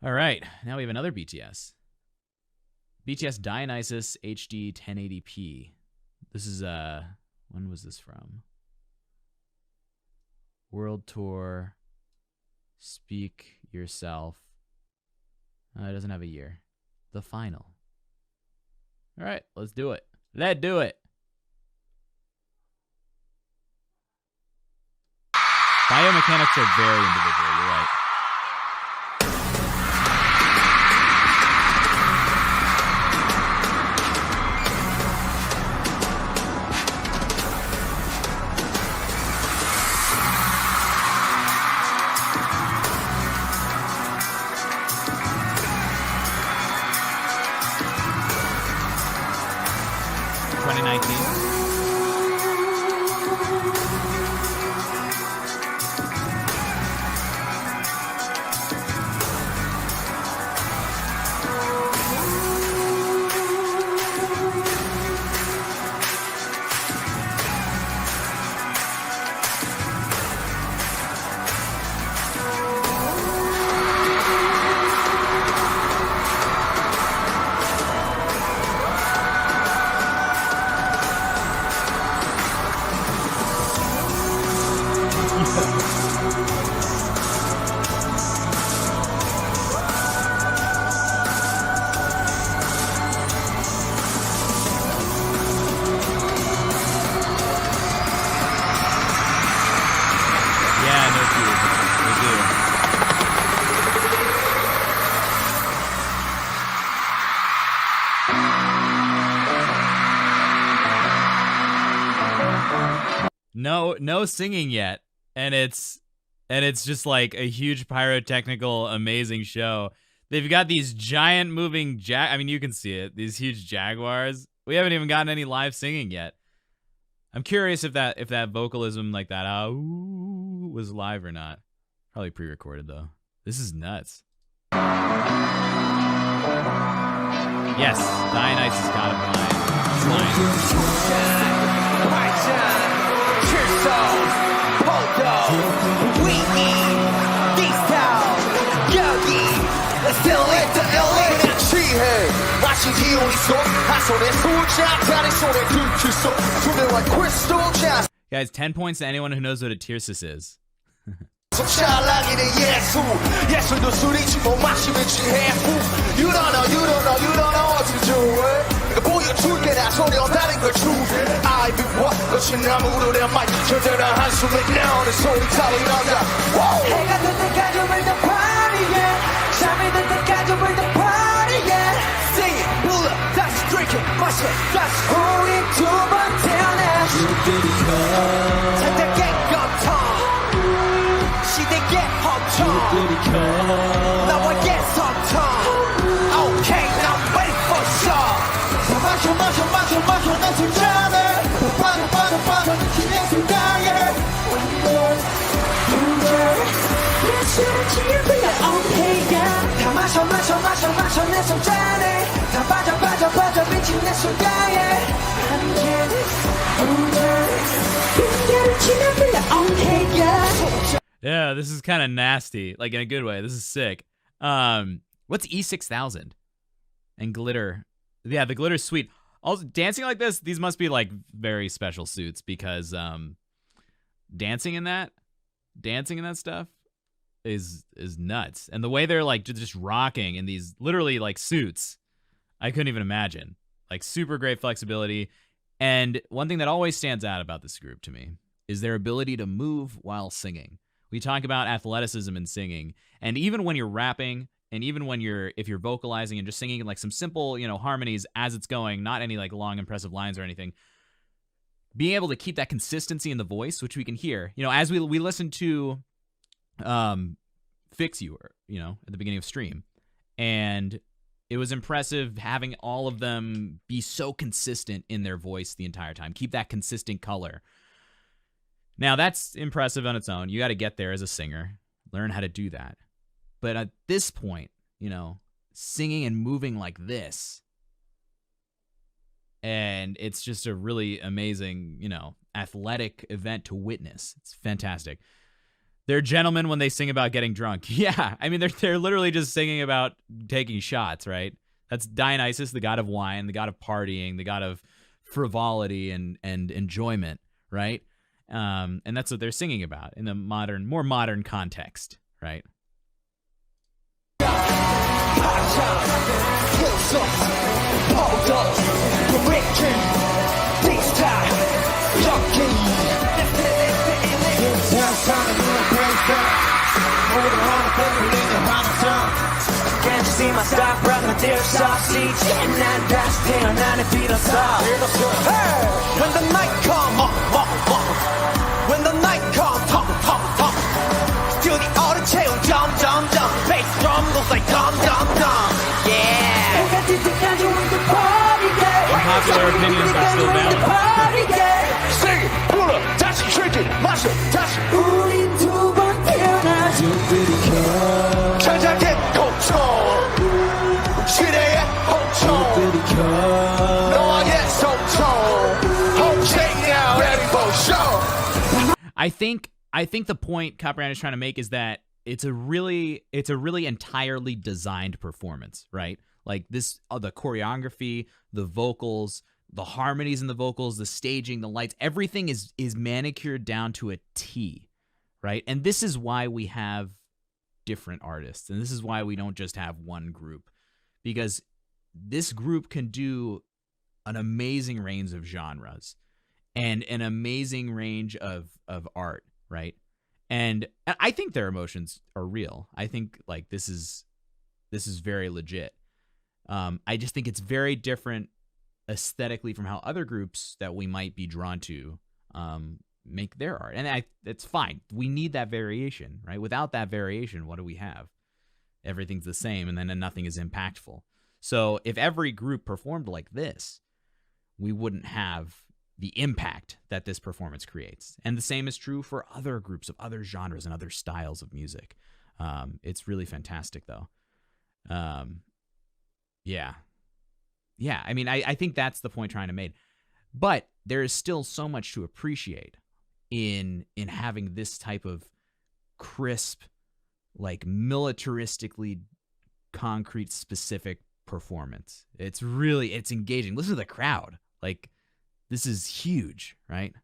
All right, now we have another BTS. BTS Dionysus HD 1080p. This is when was this from? World Tour. Speak Yourself. It doesn't have a year. The final. All right, let's do it. Let's do it. Biomechanics are very individual. You're right. No singing yet, and it's just like a huge pyrotechnical amazing show. They've got these giant moving I mean, you can see it. These huge jaguars. We haven't even gotten any live singing yet. I'm curious if that vocalism like that was live or not. Probably pre-recorded though. This is nuts. Yes, Dionysus got him live. Guys, 10 points to anyone who knows what a tiersis is. Yeah, this is kind of nasty, like in a good way. This is sick. What's E6000? And glitter. Yeah, the glitter's sweet. Also, dancing like this, these must be like very special suits because dancing in that stuff is nuts. And the way they're like just rocking in these literally like suits, I couldn't even imagine. Like super great flexibility. And one thing that always stands out about this group to me is their ability to move while singing. We talk about athleticism in singing, and even when you're rapping, and even when if you're vocalizing and just singing like some simple, harmonies as it's going, not any like long impressive lines or anything, being able to keep that consistency in the voice, which we can hear, as we listen to Fix You, at the beginning of stream, and it was impressive having all of them be so consistent in their voice the entire time, keep that consistent color. Now, that's impressive on its own. You got to get there as a singer, learn how to do that. But at this point, singing and moving like this, and it's just a really amazing, athletic event to witness. It's fantastic. They're gentlemen when they sing about getting drunk. Yeah, I mean, they're literally just singing about taking shots, right? That's Dionysus, the god of wine, the god of partying, the god of frivolity and enjoyment, right? And that's what they're singing about in a more modern context, right? Can't you see my stock brother, dear soft seats and that dash tail, nine feet of soft. Hey, when the night comes, when the night comes, still the auto tail, jump, bass drum goes like dum, yeah. Unpopular opinions are still valid. Sing it, pull up, dash, trick it, mash it, dash it. 우린 두 번 태어나지. 천장의 고통, 시대의 호통, 너와의 소통. Okay, now ready for show. I think the point Copperhead is trying to make is that it's a really entirely designed performance, right? Like this, the choreography, the vocals, the harmonies in the vocals, the staging, the lights, everything is manicured down to a T, right? And this is why we have different artists, and this is why we don't just have one group, because this group can do an amazing range of genres and an amazing range of art, right? And I think their emotions are real. I think like this is very legit. I just think it's very different aesthetically from how other groups that we might be drawn to make their art. And it's fine. We need that variation, right? Without that variation, what do we have? Everything's the same, and then nothing is impactful. So if every group performed like this, we wouldn't have the impact that this performance creates. And the same is true for other groups of other genres and other styles of music. It's really fantastic, though. Yeah. I mean, I think that's the point trying to make. But there is still so much to appreciate in having this type of crisp, like militaristically concrete, specific performance. It's engaging. Listen to the crowd. Like, this is huge, right?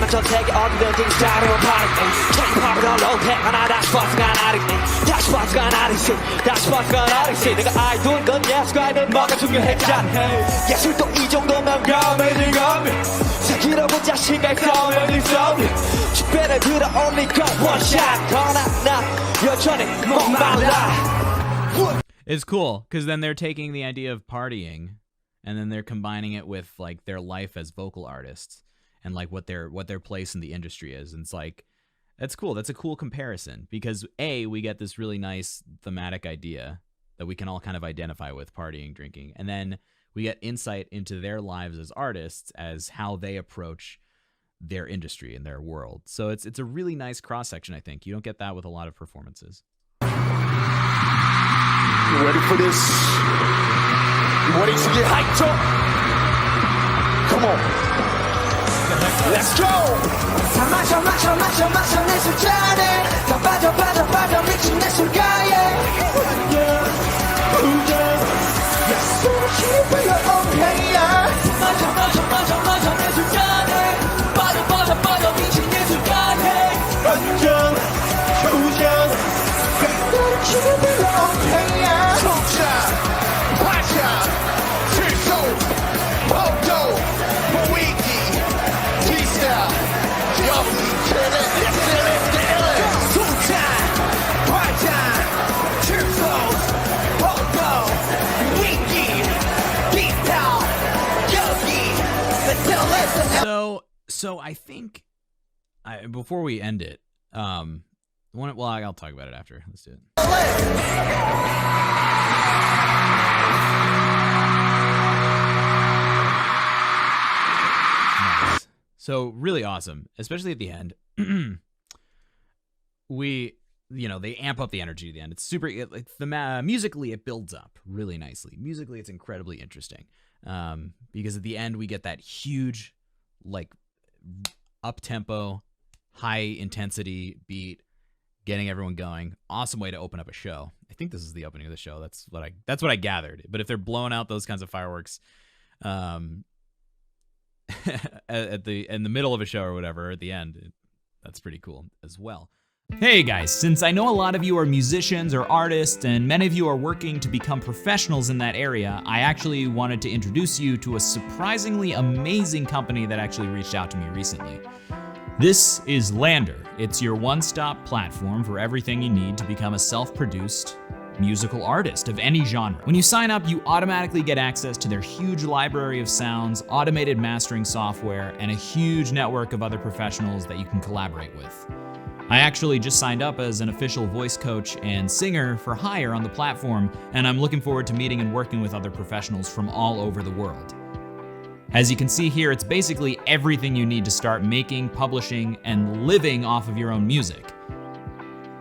전세계 어디든지 자리로 파는 K-POP을 올라오게 하나 다시 버스가 나르게 다시 버스가 나르시 다시 버스가 나르시 내가 아이돌 건 예술과 아이는 뭐가 중요했잖아 예술도 이 정도면 가면이 가면 새기라고 자신감 싸우면 이 싸우면 집배를 들어 only got one shot 거나 나 여전히 목말라. It's cool because then they're taking the idea of partying and then they're combining it with like their life as vocal artists. And like what their place in the industry is. And it's like, that's cool. That's a cool comparison because we get this really nice thematic idea that we can all kind of identify with, partying, drinking. And then we get insight into their lives as artists, as how they approach their industry and their world. So it's a really nice cross-section, I think. You don't get that with a lot of performances. You ready for this? You ready to get hyped up? Come on. Let's go! 다 마셔 내 술잔에 다 빠져 미친 내 술가에 술을 불러 okay yeah 마셔 내 술잔에 빠져 미친 내 술가에 완전 후전 술을 불러 okay yeah 속자 파자 질소 폭도 보이기 So I think before we end it, I'll talk about it after. Let's do it. So really awesome, especially at the end. They amp up the energy at the end. It's super, musically it builds up really nicely. Musically, it's incredibly interesting. Because at the end we get that huge, like, up-tempo, high-intensity beat, getting everyone going. Awesome way to open up a show. I think this is the opening of the show. That's what I gathered. But if they're blowing out those kinds of fireworks, in the middle of a show or whatever, at the end, that's pretty cool as well. Hey guys, since I know a lot of you are musicians or artists and many of you are working to become professionals in that area, I actually wanted to introduce you to a surprisingly amazing company that actually reached out to me recently. This is Lander. It's your one-stop platform for everything you need to become a self-produced musical artist of any genre. When you sign up, you automatically get access to their huge library of sounds, automated mastering software, and a huge network of other professionals that you can collaborate with. I actually just signed up as an official voice coach and singer for hire on the platform, and I'm looking forward to meeting and working with other professionals from all over the world. As you can see here, it's basically everything you need to start making, publishing, and living off of your own music.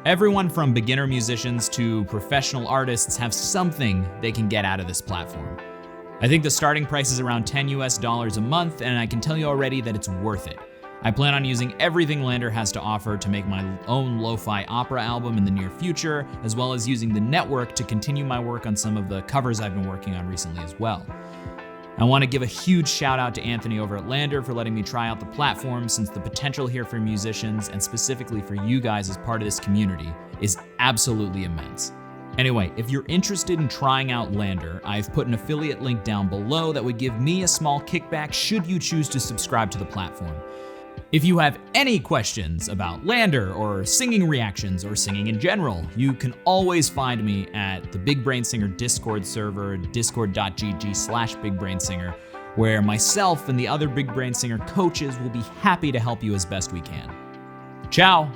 Everyone from beginner musicians to professional artists have something they can get out of this platform. I think the starting price is around $10 a month, and I can tell you already that it's worth it. I plan on using everything Lander has to offer to make my own lo-fi opera album in the near future, as well as using the network to continue my work on some of the covers I've been working on recently as well. I want to give a huge shout out to Anthony over at Lander for letting me try out the platform, since the potential here for musicians, and specifically for you guys as part of this community, is absolutely immense. Anyway, if you're interested in trying out Lander, I've put an affiliate link down below that would give me a small kickback should you choose to subscribe to the platform. If you have any questions about Lander or singing reactions or singing in general, you can always find me at the Big Brain Singer Discord server, discord.gg/BigBrainSinger, where myself and the other Big Brain Singer coaches will be happy to help you as best we can. Ciao!